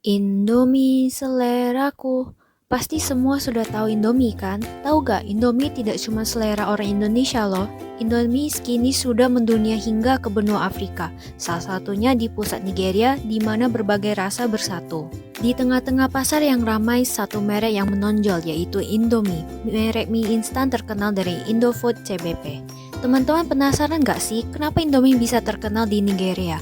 Indomie seleraku. Pasti semua sudah tahu Indomie kan? Tahu gak, Indomie tidak cuma selera orang Indonesia loh. Indomie kini sudah mendunia hingga ke benua Afrika. Salah satunya di pusat Nigeria, di mana berbagai rasa bersatu. Di tengah-tengah pasar yang ramai, satu merek yang menonjol yaitu Indomie. Merek mie instan terkenal dari Indofood CBP. Teman-teman penasaran gak sih kenapa Indomie bisa terkenal di Nigeria?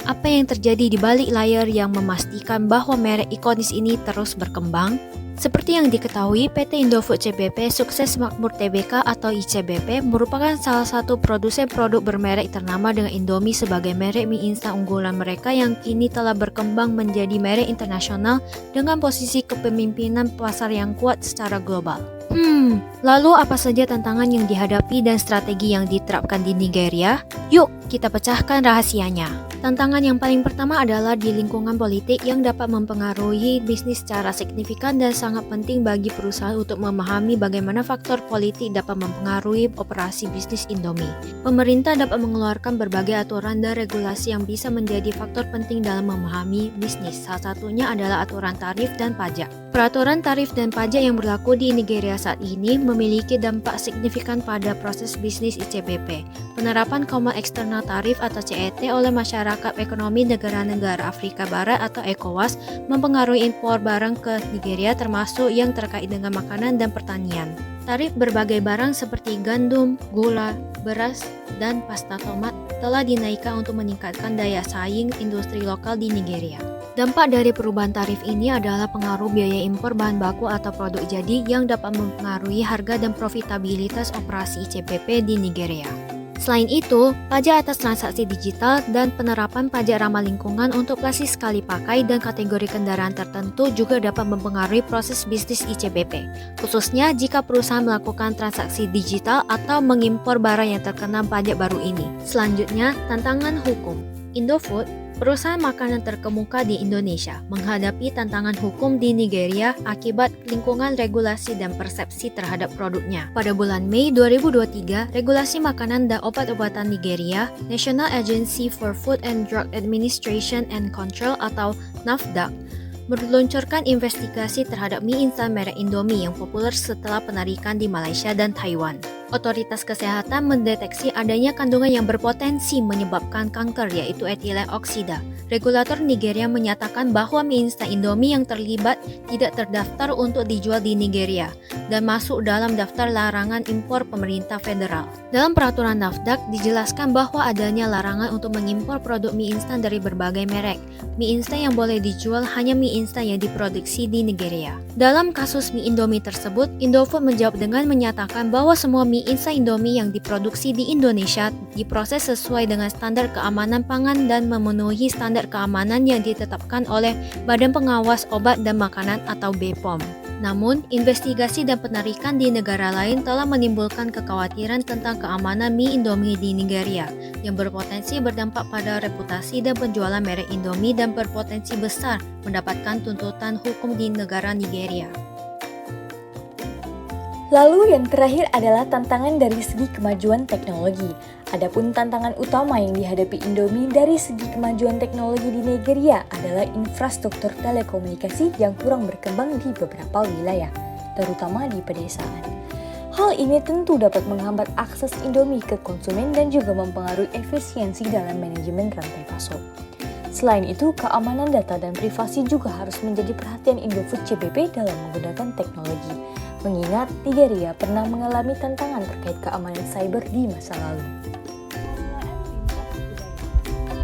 Apa yang terjadi di balik layar yang memastikan bahwa merek ikonis ini terus berkembang? Seperti yang diketahui, PT Indofood CBP Sukses Makmur Tbk atau ICBP merupakan salah satu produsen produk bermerek ternama dengan Indomie sebagai merek mie instan unggulan mereka yang kini telah berkembang menjadi merek internasional dengan posisi kepemimpinan pasar yang kuat secara global. Lalu apa saja tantangan yang dihadapi dan strategi yang diterapkan di Nigeria? Yuk, kita pecahkan rahasianya. Tantangan yang paling pertama adalah di lingkungan politik yang dapat mempengaruhi bisnis secara signifikan dan sangat penting bagi perusahaan untuk memahami bagaimana faktor politik dapat mempengaruhi operasi bisnis Indomie. Pemerintah dapat mengeluarkan berbagai aturan dan regulasi yang bisa menjadi faktor penting dalam memahami bisnis. Salah satunya adalah aturan tarif dan pajak. Peraturan tarif dan pajak yang berlaku di Nigeria saat ini memiliki dampak signifikan pada proses bisnis ICBP. Penerapan Common External Tariff atau CET oleh masyarakat ekonomi negara-negara Afrika Barat atau ECOWAS mempengaruhi impor barang ke Nigeria termasuk yang terkait dengan makanan dan pertanian. Tarif berbagai barang seperti gandum, gula, beras, dan pasta tomat telah dinaikkan untuk meningkatkan daya saing industri lokal di Nigeria. Dampak dari perubahan tarif ini adalah pengaruh biaya impor bahan baku atau produk jadi yang dapat mempengaruhi harga dan profitabilitas operasi ICBP di Nigeria. Selain itu, pajak atas transaksi digital dan penerapan pajak ramah lingkungan untuk plastik sekali pakai dan kategori kendaraan tertentu juga dapat mempengaruhi proses bisnis ICBP, khususnya jika perusahaan melakukan transaksi digital atau mengimpor barang yang terkena pajak baru ini. Selanjutnya, tantangan hukum. Indofood, perusahaan makanan terkemuka di Indonesia, menghadapi tantangan hukum di Nigeria akibat lingkungan regulasi dan persepsi terhadap produknya. Pada bulan Mei 2023, Regulasi Makanan dan Obat-obatan Nigeria, National Agency for Food and Drug Administration and Control atau NAFDAC, meluncurkan investigasi terhadap mie instan merek Indomie yang populer setelah penarikan di Malaysia dan Taiwan. Otoritas kesehatan mendeteksi adanya kandungan yang berpotensi menyebabkan kanker yaitu etilen oksida. Regulator Nigeria menyatakan bahwa mie instan Indomie yang terlibat tidak terdaftar untuk dijual di Nigeria dan masuk dalam daftar larangan impor pemerintah federal. Dalam peraturan NAFDAC dijelaskan bahwa adanya larangan untuk mengimpor produk mie instan dari berbagai merek. Mie instan yang boleh dijual hanya mie instan yang diproduksi di Nigeria. Dalam kasus mie Indomie tersebut, Indofood menjawab dengan menyatakan bahwa semua mie instan Indomie yang diproduksi di Indonesia diproses sesuai dengan standar keamanan pangan dan memenuhi standar keamanan yang ditetapkan oleh Badan Pengawas Obat dan Makanan atau BPOM. Namun, investigasi dan penarikan di negara lain telah menimbulkan kekhawatiran tentang keamanan mie Indomie di Nigeria yang berpotensi berdampak pada reputasi dan penjualan merek Indomie dan berpotensi besar mendapatkan tuntutan hukum di negara Nigeria. Lalu yang terakhir adalah tantangan dari segi kemajuan teknologi. Adapun tantangan utama yang dihadapi Indomie dari segi kemajuan teknologi di Nigeria adalah infrastruktur telekomunikasi yang kurang berkembang di beberapa wilayah, terutama di pedesaan. Hal ini tentu dapat menghambat akses Indomie ke konsumen dan juga mempengaruhi efisiensi dalam manajemen rantai pasok. Selain itu, keamanan data dan privasi juga harus menjadi perhatian Indofood CBP dalam menggunakan teknologi. Mengingat Nigeria pernah mengalami tantangan terkait keamanan cyber di masa lalu.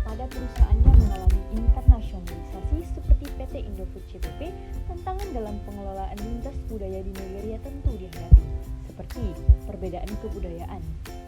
Pada perusahaan yang mengalami internasionalisasi seperti PT Indofood CBP, tantangan dalam pengelolaan lintas budaya di Nigeria tentu dihadapi, seperti perbedaan kebudayaan.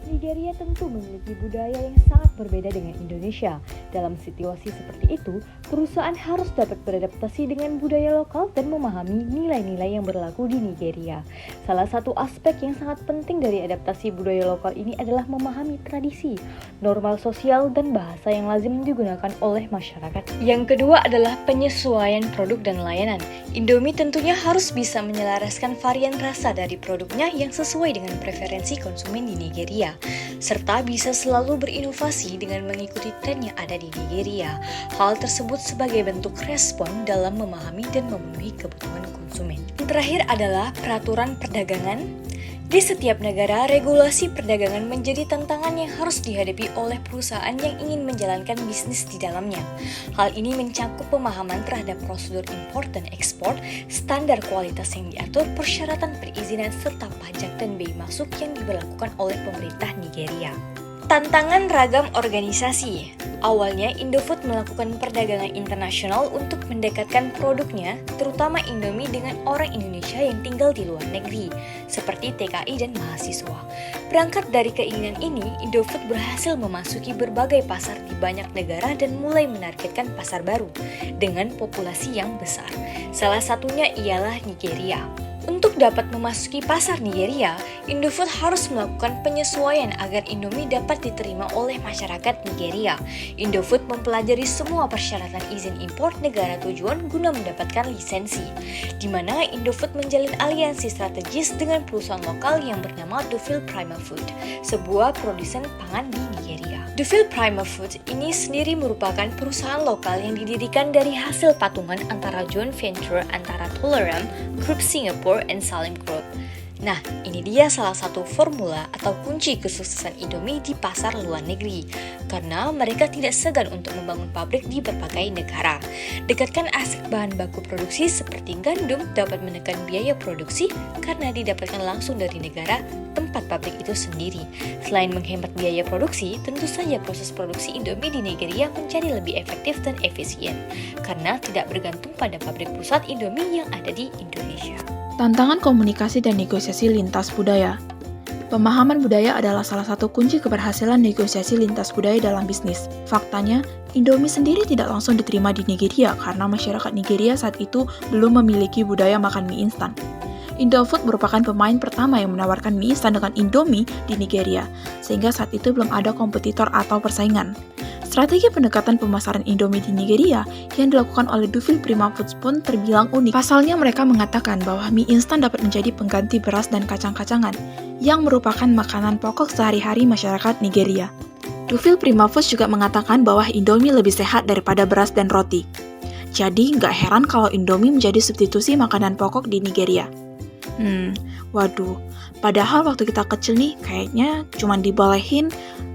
Nigeria tentu memiliki budaya yang sangat berbeda dengan Indonesia. Dalam situasi seperti itu, perusahaan harus dapat beradaptasi dengan budaya lokal dan memahami nilai-nilai yang berlaku di Nigeria. Salah satu aspek yang sangat penting dari adaptasi budaya lokal ini adalah memahami tradisi, normal sosial, dan bahasa yang lazim digunakan oleh masyarakat. Yang kedua adalah penyesuaian produk dan layanan. Indomie tentunya harus bisa menyelaraskan varian rasa dari produknya yang sesuai dengan preferensi konsumen di Nigeria. serta bisa selalu berinovasi dengan mengikuti tren yang ada di Nigeria. Hal tersebut sebagai bentuk respon dalam memahami dan memenuhi kebutuhan konsumen. Yang terakhir adalah peraturan perdagangan. Di setiap negara, regulasi perdagangan menjadi tantangan yang harus dihadapi oleh perusahaan yang ingin menjalankan bisnis di dalamnya. Hal ini mencakup pemahaman terhadap prosedur impor dan ekspor, standar kualitas yang diatur, persyaratan perizinan, serta pajak dan bea masuk yang diberlakukan oleh pemerintah Nigeria. Tantangan ragam organisasi. Awalnya, Indofood melakukan perdagangan internasional untuk mendekatkan produknya, terutama Indomie, dengan orang Indonesia yang tinggal di luar negeri, seperti TKI dan mahasiswa. Berangkat dari keinginan ini, Indofood berhasil memasuki berbagai pasar di banyak negara dan mulai menargetkan pasar baru dengan populasi yang besar. Salah satunya ialah Nigeria. Untuk dapat memasuki pasar Nigeria, Indofood harus melakukan penyesuaian agar Indomie dapat diterima oleh masyarakat Nigeria. Indofood mempelajari semua persyaratan izin impor negara tujuan guna mendapatkan lisensi, di mana Indofood menjalin aliansi strategis dengan perusahaan lokal yang bernama Dufil Prima Food, sebuah produsen pangan di Nigeria. Dufil Prima Food ini sendiri merupakan perusahaan lokal yang didirikan dari hasil patungan antara joint venture antara Toleram, Group Singapore, and Salim Group. Nah, ini dia salah satu formula atau kunci kesuksesan Indomie di pasar luar negeri, karena mereka tidak segan untuk membangun pabrik di berbagai negara. Dekatkan aspek bahan baku produksi seperti gandum dapat menekan biaya produksi karena didapatkan langsung dari negara tempat pabrik itu sendiri. Selain menghemat biaya produksi, tentu saja proses produksi Indomie di Nigeria menjadi lebih efektif dan efisien, karena tidak bergantung pada pabrik pusat Indomie yang ada di Indonesia. Tantangan komunikasi dan negosiasi lintas budaya. Pemahaman budaya adalah salah satu kunci keberhasilan negosiasi lintas budaya dalam bisnis. Faktanya, Indomie sendiri tidak langsung diterima di Nigeria karena masyarakat Nigeria saat itu belum memiliki budaya makan mie instan. Indofood merupakan pemain pertama yang menawarkan mie instan dengan Indomie di Nigeria, sehingga saat itu belum ada kompetitor atau persaingan. Strategi pendekatan pemasaran Indomie di Nigeria yang dilakukan oleh Dufil Prima Foods pun terbilang unik. Pasalnya mereka mengatakan bahwa mie instan dapat menjadi pengganti beras dan kacang-kacangan, yang merupakan makanan pokok sehari-hari masyarakat Nigeria. Dufil Prima Foods juga mengatakan bahwa Indomie lebih sehat daripada beras dan roti. Jadi nggak heran kalau Indomie menjadi substitusi makanan pokok di Nigeria. Waduh, padahal waktu kita kecil nih kayaknya cuma dibolehin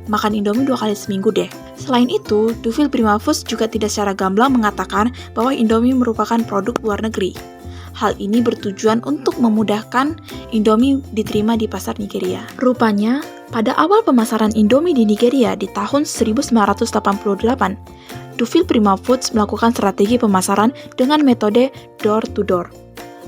makan Indomie 2 kali seminggu deh. Selain itu, Dufil Prima Foods juga tidak secara gamblang mengatakan bahwa Indomie merupakan produk luar negeri. Hal ini bertujuan untuk memudahkan Indomie diterima di pasar Nigeria. Rupanya, pada awal pemasaran Indomie di Nigeria di tahun 1988, Dufil Prima Foods melakukan strategi pemasaran dengan metode door-to-door.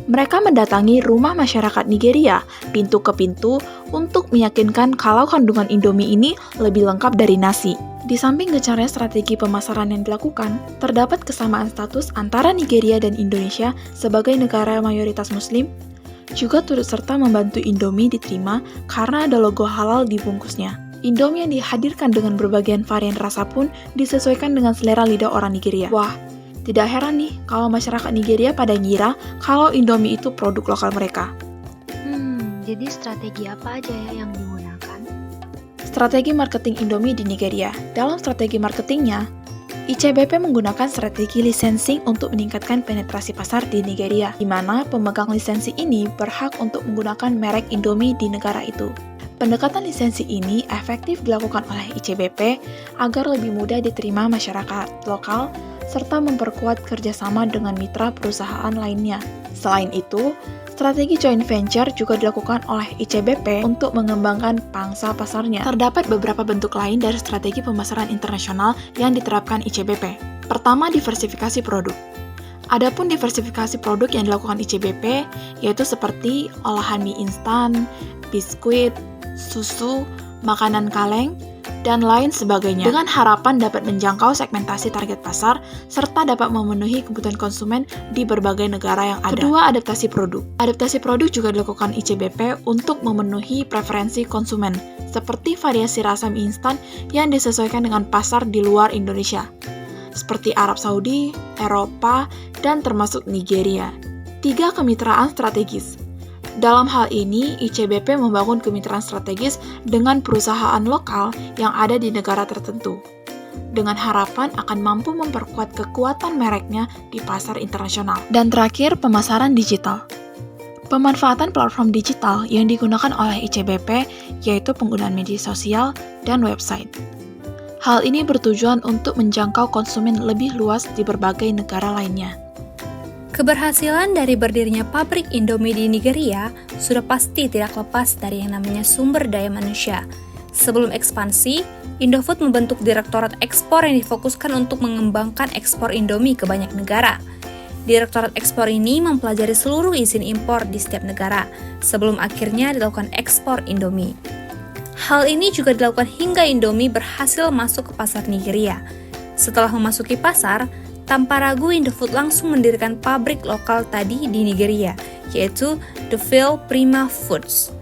Mereka mendatangi rumah masyarakat Nigeria pintu ke pintu untuk meyakinkan kalau kandungan Indomie ini lebih lengkap dari nasi. Di samping gencarnya strategi pemasaran yang dilakukan, terdapat kesamaan status antara Nigeria dan Indonesia sebagai negara mayoritas Muslim, juga turut serta membantu Indomie diterima karena ada logo halal di bungkusnya. Indomie yang dihadirkan dengan berbagai varian rasa pun disesuaikan dengan selera lidah orang Nigeria. Wah, tidak heran nih kalau masyarakat Nigeria pada ngira kalau Indomie itu produk lokal mereka. Jadi strategi apa aja ya yang digunakan? Strategi marketing Indomie di Nigeria. Dalam strategi marketingnya, ICBP menggunakan strategi licensing untuk meningkatkan penetrasi pasar di Nigeria, di mana pemegang lisensi ini berhak untuk menggunakan merek Indomie di negara itu. Pendekatan lisensi ini efektif dilakukan oleh ICBP agar lebih mudah diterima masyarakat lokal serta memperkuat kerjasama dengan mitra perusahaan lainnya. Selain itu, strategi joint venture juga dilakukan oleh ICBP untuk mengembangkan pangsa pasarnya. Terdapat beberapa bentuk lain dari strategi pemasaran internasional yang diterapkan ICBP. Pertama, diversifikasi produk. Adapun diversifikasi produk yang dilakukan ICBP yaitu seperti olahan mie instan, biskuit, susu, makanan kaleng, dan lain sebagainya, dengan harapan dapat menjangkau segmentasi target pasar serta dapat memenuhi kebutuhan konsumen di berbagai negara yang ada. Kedua, adaptasi produk. Adaptasi produk juga dilakukan ICBP untuk memenuhi preferensi konsumen, seperti variasi rasa mie instan yang disesuaikan dengan pasar di luar Indonesia, seperti Arab Saudi, Eropa, dan termasuk Nigeria. 3. Kemitraan strategis. Dalam hal ini, ICBP membangun kemitraan strategis dengan perusahaan lokal yang ada di negara tertentu, dengan harapan akan mampu memperkuat kekuatan mereknya di pasar internasional. Dan terakhir, pemasaran digital. Pemanfaatan platform digital yang digunakan oleh ICBP yaitu penggunaan media sosial dan website. Hal ini bertujuan untuk menjangkau konsumen lebih luas di berbagai negara lainnya. Keberhasilan dari berdirinya pabrik Indomie di Nigeria sudah pasti tidak lepas dari yang namanya sumber daya manusia. Sebelum ekspansi, Indofood membentuk Direktorat Ekspor yang difokuskan untuk mengembangkan ekspor Indomie ke banyak negara. Direktorat Ekspor ini mempelajari seluruh izin impor di setiap negara, sebelum akhirnya dilakukan ekspor Indomie. Hal ini juga dilakukan hingga Indomie berhasil masuk ke pasar Nigeria. Setelah memasuki pasar, tanpa ragu Indofood langsung mendirikan pabrik lokal tadi di Nigeria, yaitu Dufil Prima Foods.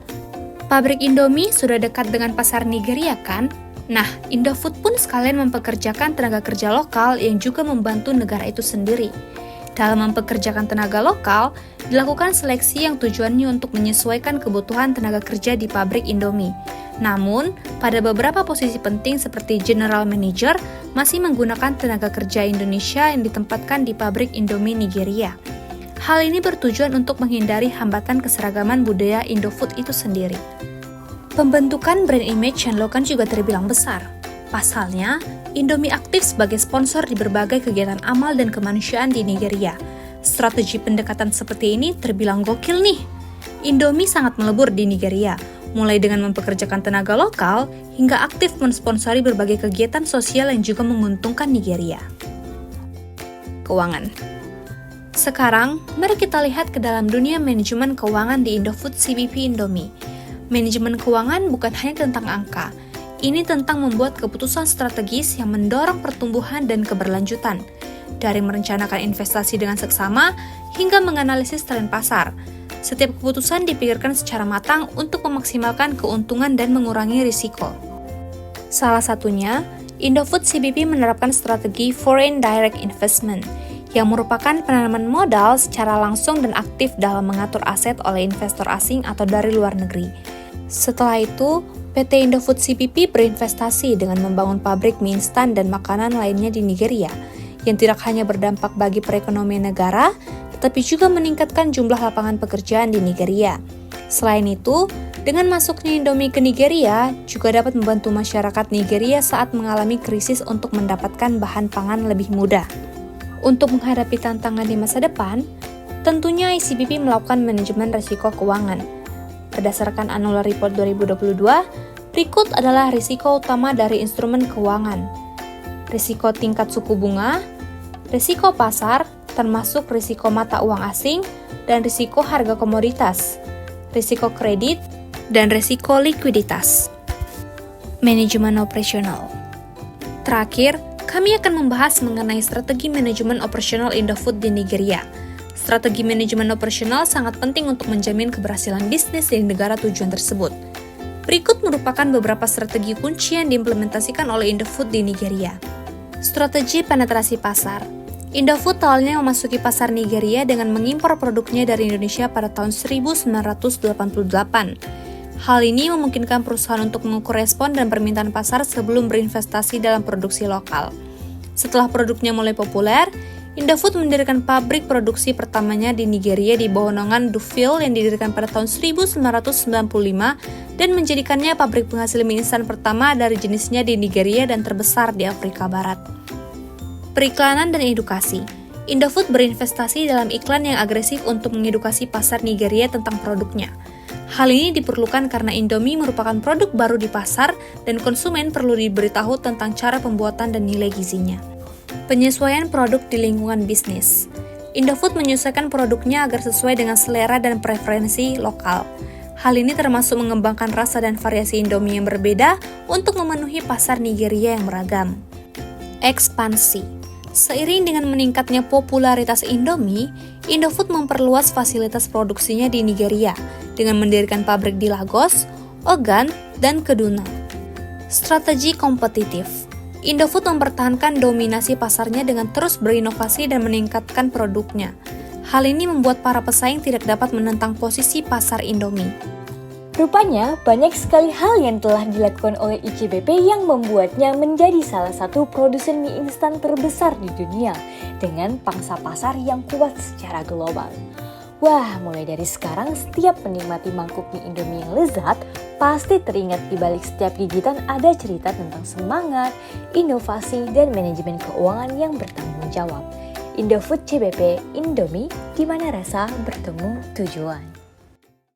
Pabrik Indomie sudah dekat dengan pasar Nigeria kan? Nah, Indofood pun sekalian mempekerjakan tenaga kerja lokal yang juga membantu negara itu sendiri. Dalam mempekerjakan tenaga lokal, dilakukan seleksi yang tujuannya untuk menyesuaikan kebutuhan tenaga kerja di pabrik Indomie. Namun, pada beberapa posisi penting seperti General Manager masih menggunakan tenaga kerja Indonesia yang ditempatkan di pabrik Indomie Nigeria. Hal ini bertujuan untuk menghindari hambatan keseragaman budaya Indofood itu sendiri. Pembentukan brand image yang dilakukan juga terbilang besar. Pasalnya, Indomie aktif sebagai sponsor di berbagai kegiatan amal dan kemanusiaan di Nigeria. Strategi pendekatan seperti ini terbilang gokil nih. Indomie sangat melebur di Nigeria, mulai dengan mempekerjakan tenaga lokal hingga aktif mensponsori berbagai kegiatan sosial yang juga menguntungkan Nigeria. Keuangan. Sekarang, mari kita lihat ke dalam dunia manajemen keuangan di Indofood CBP Indomie. Manajemen keuangan bukan hanya tentang angka, ini tentang membuat keputusan strategis yang mendorong pertumbuhan dan keberlanjutan, dari merencanakan investasi dengan seksama hingga menganalisis tren pasar. Setiap keputusan dipikirkan secara matang untuk memaksimalkan keuntungan dan mengurangi risiko. Salah satunya, Indofood CBP menerapkan strategi Foreign Direct Investment, yang merupakan penanaman modal secara langsung dan aktif dalam mengatur aset oleh investor asing atau dari luar negeri. Setelah itu, PT Indofood CBP berinvestasi dengan membangun pabrik mie instan dan makanan lainnya di Nigeria, yang tidak hanya berdampak bagi perekonomian negara, tetapi juga meningkatkan jumlah lapangan pekerjaan di Nigeria. Selain itu, dengan masuknya Indomie ke Nigeria, juga dapat membantu masyarakat Nigeria saat mengalami krisis untuk mendapatkan bahan pangan lebih mudah. Untuk menghadapi tantangan di masa depan, tentunya ICBP melakukan manajemen risiko keuangan. Berdasarkan Annual Report 2022, berikut adalah risiko utama dari instrumen keuangan. Risiko tingkat suku bunga, risiko pasar, termasuk risiko mata uang asing, dan risiko harga komoditas, risiko kredit, dan risiko likuiditas. Manajemen operasional. Terakhir, kami akan membahas mengenai strategi manajemen operasional Indofood di Nigeria. Strategi manajemen operasional sangat penting untuk menjamin keberhasilan bisnis di negara tujuan tersebut. Berikut merupakan beberapa strategi kunci yang diimplementasikan oleh Indofood di Nigeria. Strategi penetrasi pasar. Indofood awalnya memasuki pasar Nigeria dengan mengimpor produknya dari Indonesia pada tahun 1988. Hal ini memungkinkan perusahaan untuk mengukur respon dan permintaan pasar sebelum berinvestasi dalam produksi lokal. Setelah produknya mulai populer, Indofood mendirikan pabrik produksi pertamanya di Nigeria di bawah naungan Dufil yang didirikan pada tahun 1995 dan menjadikannya pabrik penghasil mie instan pertama dari jenisnya di Nigeria dan terbesar di Afrika Barat. Periklanan dan edukasi. Indofood berinvestasi dalam iklan yang agresif untuk mengedukasi pasar Nigeria tentang produknya. Hal ini diperlukan karena Indomie merupakan produk baru di pasar dan konsumen perlu diberitahu tentang cara pembuatan dan nilai gizinya. Penyesuaian produk di lingkungan bisnis. Indofood menyesuaikan produknya agar sesuai dengan selera dan preferensi lokal. Hal ini termasuk mengembangkan rasa dan variasi Indomie yang berbeda untuk memenuhi pasar Nigeria yang beragam. Ekspansi. Seiring dengan meningkatnya popularitas Indomie, Indofood memperluas fasilitas produksinya di Nigeria dengan mendirikan pabrik di Lagos, Ogun, dan Kaduna. Strategi kompetitif. Indofood mempertahankan dominasi pasarnya dengan terus berinovasi dan meningkatkan produknya. Hal ini membuat para pesaing tidak dapat menentang posisi pasar Indomie. Rupanya, banyak sekali hal yang telah dilakukan oleh ICBP yang membuatnya menjadi salah satu produsen mie instan terbesar di dunia dengan pangsa pasar yang kuat secara global. Wah, mulai dari sekarang setiap menikmati mangkuk mie Indomie yang lezat, pasti teringat di balik setiap gigitan ada cerita tentang semangat, inovasi, dan manajemen keuangan yang bertanggung jawab. Indofood CBP, Indomie, di mana rasa bertemu tujuan.